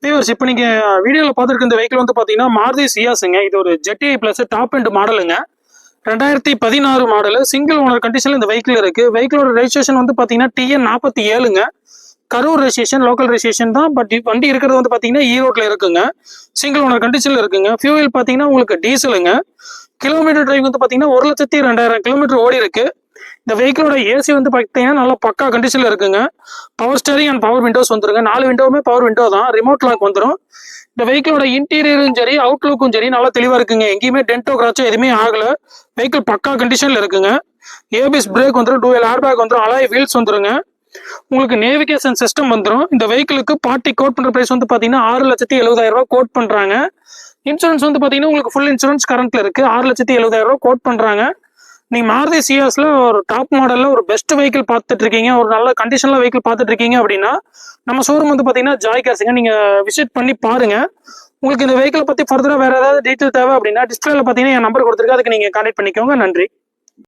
Viewers இப்போ நீங்கள் வீடியோவில் பார்த்துருக்க இந்த வெஹிக்கிள் வந்து பார்த்தீங்கன்னா மாருதி சியாஸுங்க. இது ஒரு ஜெட்டிஐ ப்ளஸ் டாப் எண்ட் மாடலுங்க. 2016 மாடலு, சிங்கிள் ஓனர் கண்டிஷனில் இந்த வெஹிக்கிள் இருக்குது. வெஹிக்கிளோட ரெஜிஸ்ட்ரேஷன் வந்து பார்த்தீங்கன்னா TN47ங்க. கரூர் ரெஜிஸ்ட்ரேஷன், லோக்கல் ரெஜிஸ்ட்ரேஷன் தான். பட் வண்டி இருக்கிறது வந்து பார்த்தீங்கன்னா ஈரோட்டில் இருக்குங்க. சிங்கிள் ஓனர் கண்டிஷனில் இருக்குங்க. ஃபியூவல் பார்த்தீங்கன்னா உங்களுக்கு டீசலுங்க. கிலோமீட்டர் டிரைவ் வந்து பார்த்தீங்கன்னா 1,02,000 கிலோமீட்டர் ஓடி இருக்கு. இந்த வெஹிக்கிளோட ஏசி வந்து பார்த்தீங்கன்னா நல்லா பக்கா கண்டிஷனில் இருக்குங்க. Power steering and power Windows வந்துருங்க. 4 விண்டோவுமே பவர் விண்டோ தான். ரிமோட் லாக் வந்துடும். இந்த வெஹிக்கிளோட இன்டீரியரும் சரி அவுட்லுக்கும் சரி நல்லா தெளிவாக இருக்குங்க. எங்கேயுமே டென்டோ கிராச்சோ எதுவுமே ஆகலை. வெஹிக்கிள் பக்கா கண்டிஷனில் இருக்குங்க. ஏபிஎஸ் பிரேக் வந்துடும், டூவல் ஏர் பேக் வந்துடும், அலாய் வீல்ஸ் வந்துருங்க. உங்களுக்கு நேவிகேஷன் சிஸ்டம் வந்துடும். இந்த வெஹிக்கிளுக்கு பார்ட்டி கோட் பண்ணுற ப்ரைஸ் வந்து பார்த்தீங்கன்னா 6,70,000 கோட் பண்ணுறாங்க. இன்சூரன்ஸ் வந்து பார்த்தீங்கன்னா உங்களுக்கு ஃபுல் இன்சூரன்ஸ் கரண்ட்ல இருக்கு. 6,70,000 கோட் பண்ணுறாங்க. நீங்கள் மாருதி சியாஸ்ல ஒரு டாப் மாடலில் ஒரு பெஸ்ட் வெஹிக்கிள் பார்த்துட்டு இருக்கீங்க, ஒரு நல்ல கண்டிஷனில் வெஹிக்கிள் பார்த்துட்டு இருக்கீங்க அப்படின்னா நம்ம ஷோரூம் வந்து பார்த்தீங்கன்னா ஜாய் கார்ஸுங்க. நீங்கள் விசிட் பண்ணி பாருங்க. உங்களுக்கு இந்த வெஹிக்கிளை பற்றி ஃபர்தராக வேறு ஏதாவது டீட்டெயில் தேவை அப்படின்னா டிஸ்பிளேல பார்த்தீங்கன்னா என் நம்பர் கொடுத்துருக்கு, அதுக்கு நீங்கள் கான்டெக்ட் பண்ணிக்கோங்க. நன்றி.